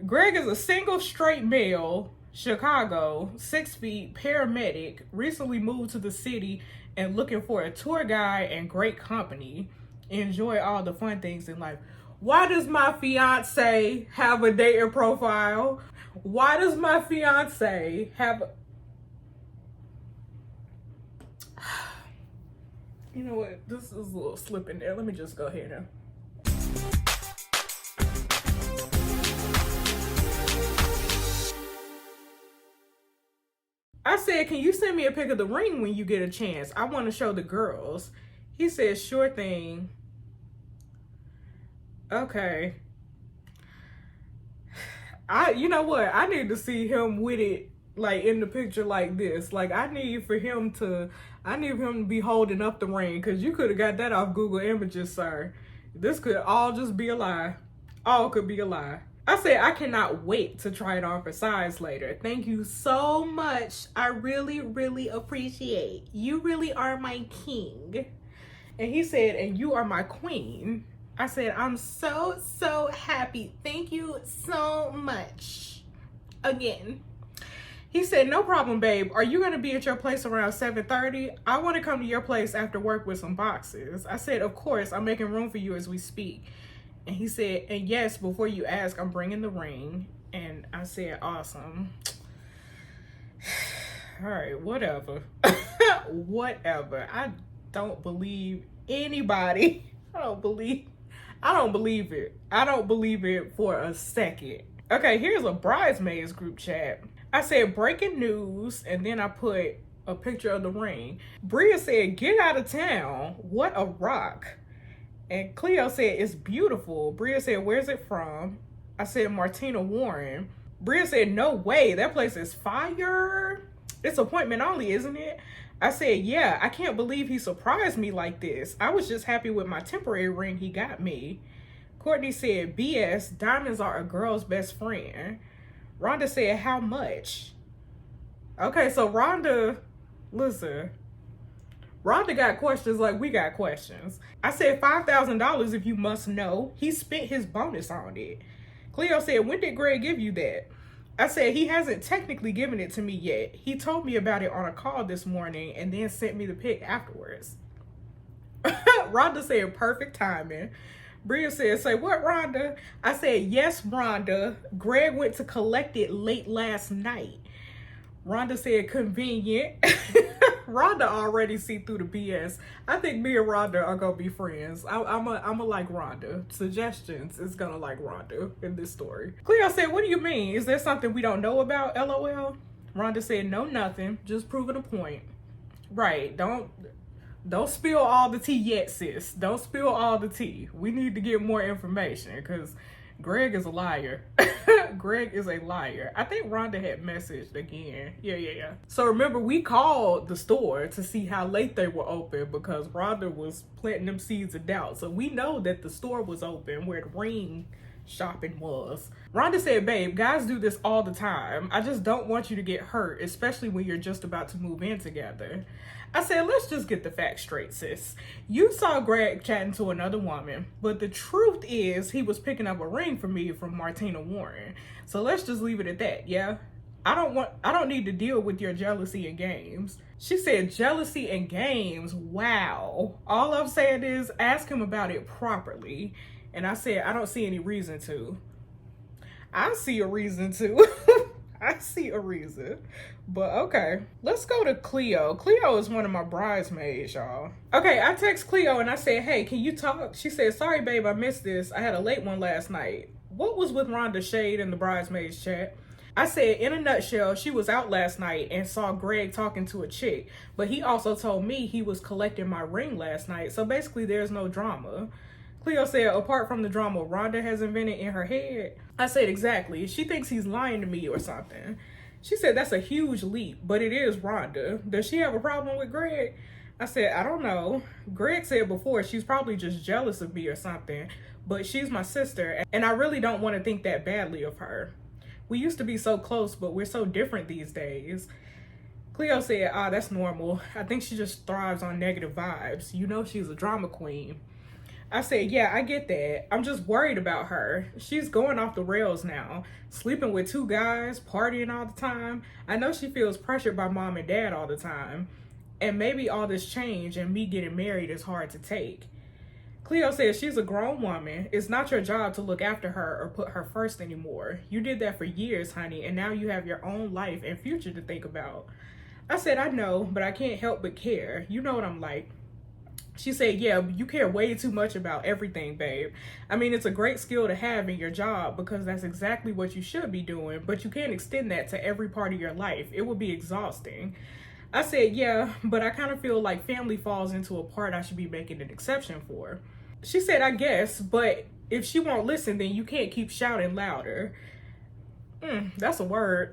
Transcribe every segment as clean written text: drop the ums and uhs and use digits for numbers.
Greg is a single straight male, Chicago, 6 feet, paramedic, recently moved to the city and looking for a tour guide and great company. Enjoy all the fun things in life. Why does my fiance have a dating profile? Why does my fiance have... You know what? This is a little slip in there. Let me just go ahead and... I said, can you send me a pic of the ring when you get a chance? I want to show the girls. He said, sure thing. Okay. You know what? I need to see him with it, like, in the picture like this. Like, I need him to be holding up the ring, because you could have got that off Google Images, sir. This could all just be a lie. All could be a lie. I said, I cannot wait to try it on for size later. Thank you so much. I really, really appreciate. You really are my king. And he said, and you are my queen. I said, I'm so, so happy. Thank you so much. Again. He said, no problem, babe. Are you going to be at your place around 7:30? I want to come to your place after work with some boxes. I said, of course. I'm making room for you as we speak. And he said, and yes, before you ask, I'm bringing the ring. And I said, awesome. All right, whatever. Whatever. I don't believe anybody. I don't believe it. I don't believe it for a second. Okay, here's a bridesmaids group chat. I said, breaking news, and then I put a picture of the ring. Bria said, get out of town. What a rock. And Cleo said, it's beautiful. Bria said, where's it from? I said, Martina Warren. Bria said, no way. That place is fire. It's appointment only, isn't it? I said, yeah, I can't believe he surprised me like this. I was just happy with my temporary ring he got me. Courtney said, BS, diamonds are a girl's best friend. Rhonda said, how much? Okay, so Rhonda, listen. Rhonda got questions like we got questions. I said $5,000 if you must know. He spent his bonus on it. Cleo said, when did Greg give you that? I said, he hasn't technically given it to me yet. He told me about it on a call this morning and then sent me the pic afterwards. Rhonda said, perfect timing. Bria said, say what, Rhonda? I said, yes, Rhonda. Greg went to collect it late last night. Rhonda said, convenient. Rhonda already see through the BS. I think me and Rhonda are gonna be friends. I'm a like Rhonda. Suggestions is gonna like Rhonda in this story. Cleo said, what do you mean? Is there something we don't know about? LOL. Rhonda said, no, nothing. Just proving a point. Right. Don't spill all the tea yet, sis. Don't spill all the tea. We need to get more information because Greg is a liar. Greg is a liar. I think Rhonda had messaged again. Yeah. So remember, we called the store to see how late they were open because Rhonda was planting them seeds of doubt. So we know that the store was open where the ring shopping was. Rhonda said, babe, guys do this all the time. I just don't want you to get hurt, especially when you're just about to move in together. I said, let's just get the facts straight, sis. You saw Greg chatting to another woman, but the truth is he was picking up a ring for me from Martina Warren. So let's just leave it at that, yeah? I don't need to deal with your jealousy and games. She said, jealousy and games, wow. All I'm saying is ask him about it properly. And I said, I don't see any reason to. I see a reason to. I see a reason. But okay, let's go to Cleo. Cleo is one of my bridesmaids, y'all. Okay, I text Cleo and I said, hey, can you talk? She said, sorry, babe, I missed this. I had a late one last night. What was with Rhonda Shade in the bridesmaids chat? I said, in a nutshell, she was out last night and saw Greg talking to a chick. But he also told me he was collecting my ring last night. So basically, there's no drama. Cleo said, apart from the drama Rhonda has invented in her head. I said, exactly. She thinks he's lying to me or something. She said, that's a huge leap, but it is Rhonda. Does she have a problem with Greg? I said, I don't know. Greg said before she's probably just jealous of me or something, but she's my sister, and I really don't want to think that badly of her. We used to be so close, but we're so different these days. Cleo said, that's normal. I think she just thrives on negative vibes. You know she's a drama queen. I said, yeah, I get that. I'm just worried about her. She's going off the rails now, sleeping with 2 guys, partying all the time. I know she feels pressured by mom and dad all the time. And maybe all this change and me getting married is hard to take. Cleo says she's a grown woman. It's not your job to look after her or put her first anymore. You did that for years, honey, and now you have your own life and future to think about. I said, I know, but I can't help but care. You know what I'm like. She said, yeah, you care way too much about everything, babe. I mean, it's a great skill to have in your job because that's exactly what you should be doing, but you can't extend that to every part of your life. It would be exhausting. I said, yeah, but I kind of feel like family falls into a part I should be making an exception for. She said, I guess, but if she won't listen, then you can't keep shouting louder. That's a word.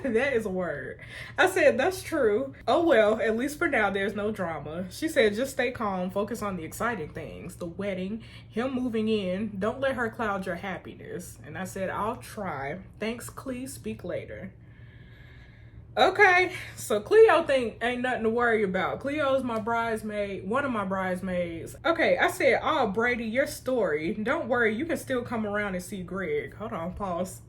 That is a word. I said, that's true. Oh, well, at least for now, there's no drama. She said, just stay calm, focus on the exciting things, the wedding, him moving in. Don't let her cloud your happiness. And I said, I'll try. Thanks, Clee. Speak later. Okay, so Cleo think ain't nothing to worry about. Cleo's my bridesmaid, one of my bridesmaids. Okay, I said, oh, Brady, your story. Don't worry, you can still come around and see Greg. Hold on, pause.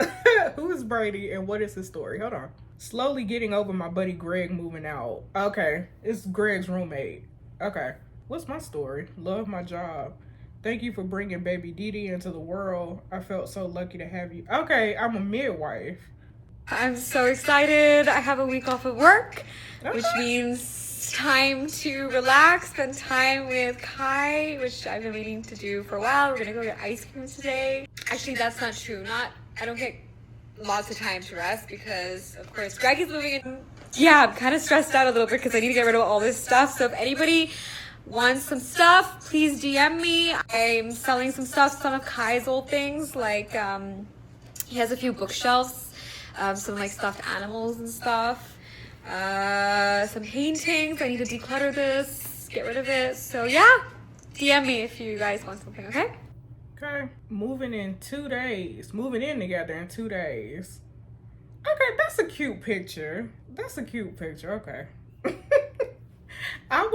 Who is Brady and what is his story? Hold on. Slowly getting over my buddy Greg moving out. Okay, it's Greg's roommate. Okay, what's my story? Love my job. Thank you for bringing baby Didi into the world. I felt so lucky to have you. Okay, I'm a midwife. I'm so excited. I have a week off of work, which means time to relax, spend time with Kai, which I've been waiting to do for a while. We're gonna go get ice cream today. Actually, that's not true. I don't get lots of time to rest because, of course, Greg is moving in. Yeah, I'm kind of stressed out a little bit because I need to get rid of all this stuff. So if anybody wants some stuff, please DM me. I'm selling some stuff, some of Kai's old things, like he has a few bookshelves. Some like stuffed animals and stuff, some paintings. I need to declutter this, get rid of it. So yeah, DM me if you guys want something, okay? Okay, moving in together in 2 days. Okay, that's a cute picture. Okay. I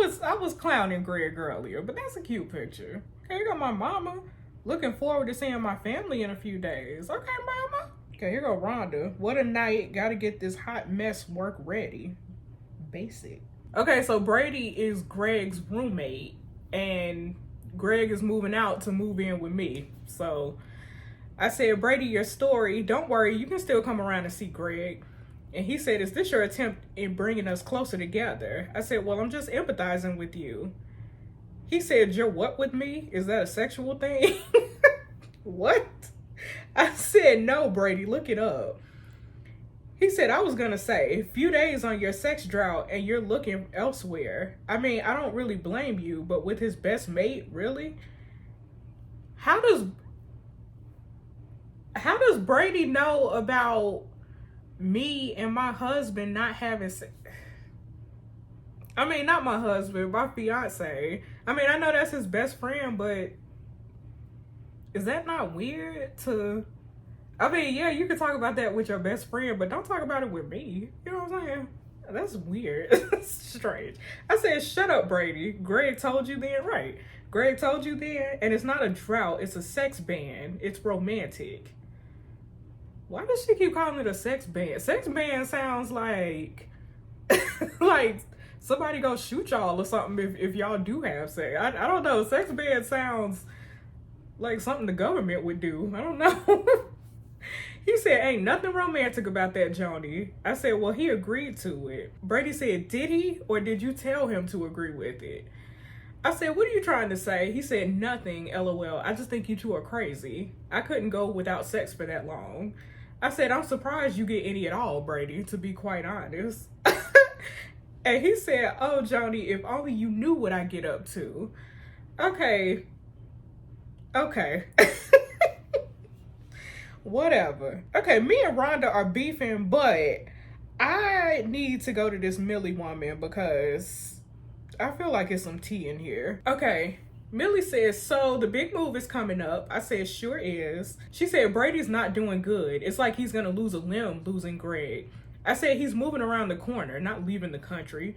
was clowning Greg earlier, but that's a cute picture. Okay, you got my mama. Looking forward to seeing my family in a few days. Okay, mama. Okay, here go Rhonda. What a night. Gotta get this hot mess work ready. Basic. Okay, so Brady is Greg's roommate, and Greg is moving out to move in with me. So I said, Brady, your story, don't worry, you can still come around and see Greg. And he said, is this your attempt in bringing us closer together? I said, well, I'm just empathizing with you. He said, you're what with me? Is that a sexual thing? What? I said, no, Brady, look it up. He said, I was gonna say, few days on your sex drought and you're looking elsewhere. I mean, I don't really blame you, but with his best mate, really? How does Brady know about me and my husband not having sex? I mean, not my husband, my fiance. I mean, I know that's his best friend, but is that not weird to... I mean, yeah, you can talk about that with your best friend, but don't talk about it with me. You know what I'm saying? That's weird. That's strange. I said, shut up, Brady. Greg told you then, right? Greg told you then, and it's not a drought. It's a sex ban. It's romantic. Why does she keep calling it a sex ban? Sex ban sounds like... like somebody go shoot y'all or something if y'all do have sex. I don't know. Sex ban sounds like something the government would do. I don't know. He said, ain't nothing romantic about that, Joni. I said, well, he agreed to it. Brady said, did he? Or did you tell him to agree with it? I said, what are you trying to say? He said, nothing, LOL. I just think you two are crazy. I couldn't go without sex for that long. I said, I'm surprised you get any at all, Brady, to be quite honest. And he said, oh, Joni, if only you knew what I get up to. Okay. Whatever. Okay, me and Rhonda are beefing, but I need to go to this Millie woman because I feel like it's some tea in here. Okay, Millie says, so the big move is coming up. I said, sure is. She said, Brady's not doing good. It's like he's gonna lose a limb losing Greg. I said, he's moving around the corner, not leaving the country.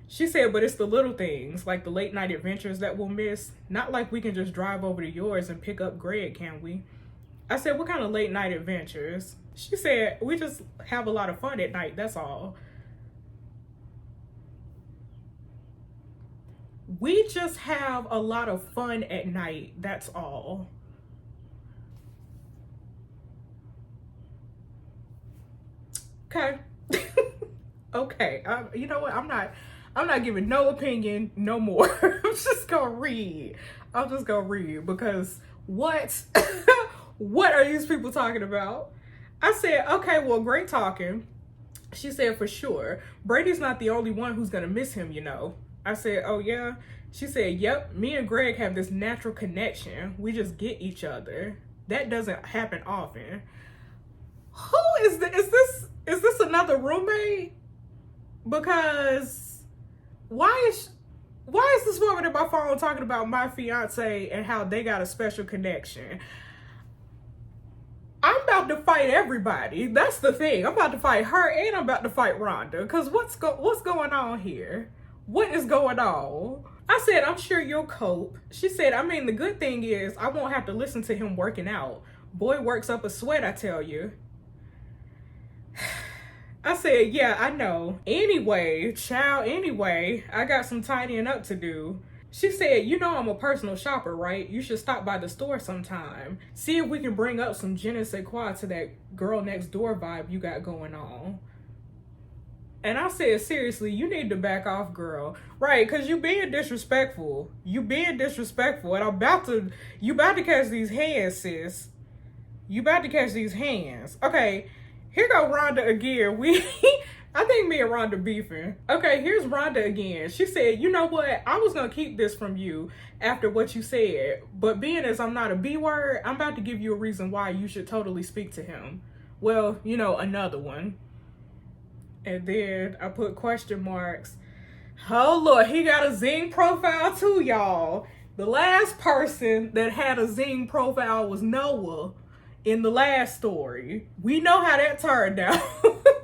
She said, but it's the little things, like the late night adventures that we'll miss. Not like we can just drive over to yours and pick up Greg, can we? I said, what kind of late night adventures? She said, we just have a lot of fun at night, that's all. We just have a lot of fun at night, that's all. Okay. Okay. You know what? I'm not giving no opinion no more. I'm just gonna read. Because what? What are these people talking about? I said, okay, well, great talking. She said, for sure. Brady's not the only one who's gonna miss him, you know. I said, oh yeah? She said, yep, me and Greg have this natural connection. We just get each other. That doesn't happen often. Who is this? Is this another roommate? Because why is this woman in my phone talking about my fiance and how they got a special connection? I'm about to fight everybody. That's the thing. I'm about to fight her and I'm about to fight Rhonda. Because what's going on here? What is going on? I said, I'm sure you'll cope. She said, I mean, the good thing is I won't have to listen to him working out. Boy works up a sweat, I tell you. I said, yeah, I know. Anyway, I got some tidying up to do. She said, you know I'm a personal shopper, right? You should stop by the store sometime. See if we can bring up some je ne sais quoi to that girl next door vibe you got going on. And I said, seriously, you need to back off, girl. Right, because you being disrespectful. And you about to catch these hands, sis. You about to catch these hands. Okay, here go Rhonda again. I think me and Rhonda beefing. Okay, here's Rhonda again. She said, you know what? I was going to keep this from you after what you said. But being as I'm not a B word, I'm about to give you a reason why you should totally speak to him. Well, you know, another one. And then I put question marks. Oh, Lord, he got a Zing profile too, y'all. The last person that had a Zing profile was Noah in the last story. We know how that turned out.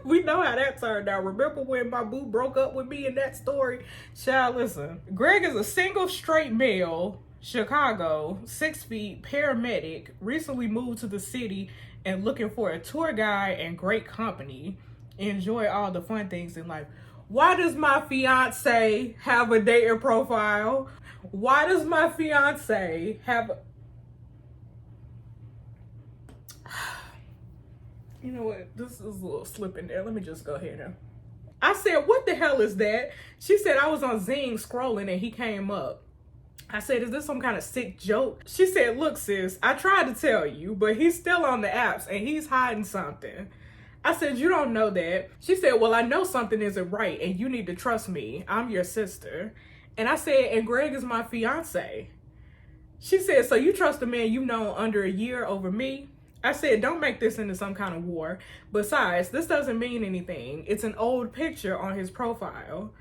Remember when my boo broke up with me in that story? Child, listen. Greg is a single straight male, Chicago, 6 feet, paramedic, recently moved to the city and looking for a tour guide and great company. Enjoy all the fun things in life. Why does my fiance have a dating profile? Why does my fiance have... You know what? This is a little slip in there. Let me just go ahead and... I said, what the hell is that? She said, I was on Zing scrolling and he came up. I said, is this some kind of sick joke? She said, look, sis, I tried to tell you, but he's still on the apps and he's hiding something. I said, you don't know that. She said, well, I know something isn't right and you need to trust me. I'm your sister. And I said, and Greg is my fiance. She said, so you trust a man you've known under a year over me? I said, don't make this into some kind of war. Besides, this doesn't mean anything. It's an old picture on his profile.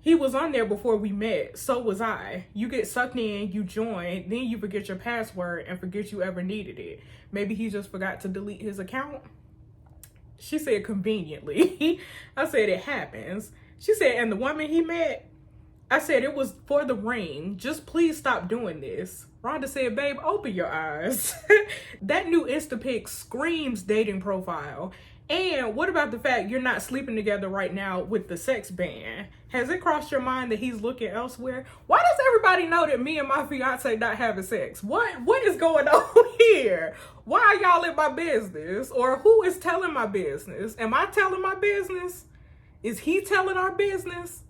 He was on there before we met. So was I. You get sucked in, you join, then you forget your password and forget you ever needed it. Maybe he just forgot to delete his account. She said, conveniently. I said, it happens. She said, and the woman he met? I said, it was for the ring. Just please stop doing this. Rhonda said, babe, open your eyes. That new Instapic screams dating profile. And what about the fact you're not sleeping together right now with the sex ban? Has it crossed your mind that he's looking elsewhere? Why does everybody know that me and my fiance not having sex? What is going on here? Why are y'all in my business? Or who is telling my business? Am I telling my business? Is he telling our business?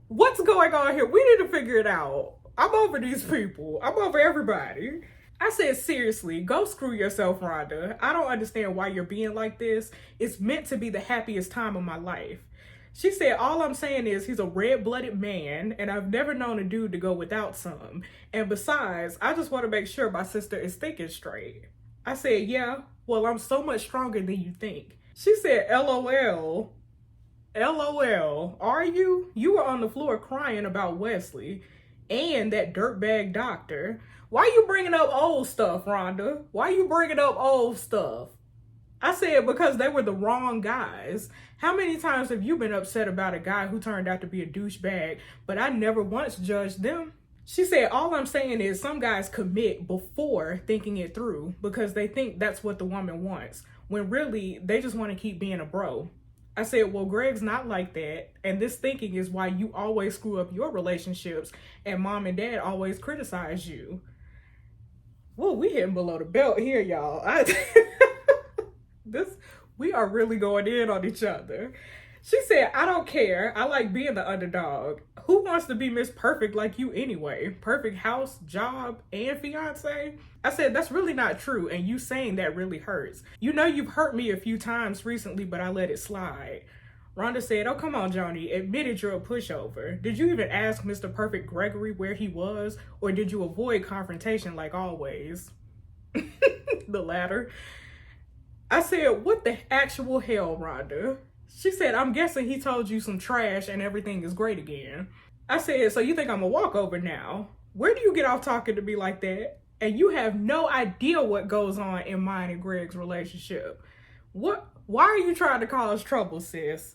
What's going on here? We need to figure it out. I'm over these people. I'm over everybody. I said, seriously, go screw yourself, Rhonda. I don't understand why you're being like this. It's meant to be the happiest time of my life. She said, all I'm saying is he's a red-blooded man, and I've never known a dude to go without some. And besides, I just want to make sure my sister is thinking straight. I said, yeah, well, I'm so much stronger than you think. She said, LOL. LOL. Are you? You were on the floor crying about Wesley and that dirtbag doctor. Why you bringing up old stuff, Rhonda? Why you bringing up old stuff? I said, because they were the wrong guys. How many times have you been upset about a guy who turned out to be a douchebag, but I never once judged them? She said, all I'm saying is some guys commit before thinking it through because they think that's what the woman wants, when really they just want to keep being a bro. I said, well, Greg's not like that, and this thinking is why you always screw up your relationships and mom and dad always criticize you. Whoa, we hitting below the belt here, y'all. We are really going in on each other. She said, I don't care. I like being the underdog. Who wants to be Miss Perfect like you anyway? Perfect house, job, and fiance? I said, that's really not true, and you saying that really hurts. You know you've hurt me a few times recently, but I let it slide. Rhonda said, oh, come on, Joni. Admitted you're a pushover. Did you even ask Mr. Perfect Gregory where he was, or did you avoid confrontation like always? The latter. I said, what the actual hell, Rhonda? She said, I'm guessing he told you some trash and everything is great again. I said, so you think I'm a walkover now? Where do you get off talking to me like that? And you have no idea what goes on in mine and Greg's relationship. Why are you trying to cause trouble, sis?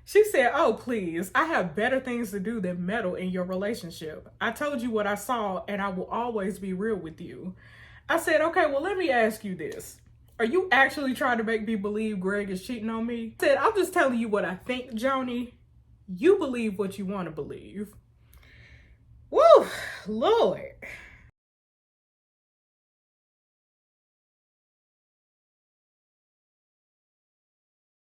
She said, oh, please, I have better things to do than meddle in your relationship. I told you what I saw and I will always be real with you. I said, okay, well, let me ask you this. Are you actually trying to make me believe Greg is cheating on me? I said, I'm just telling you what I think, Joni. You believe what you want to believe. Woo, Lord.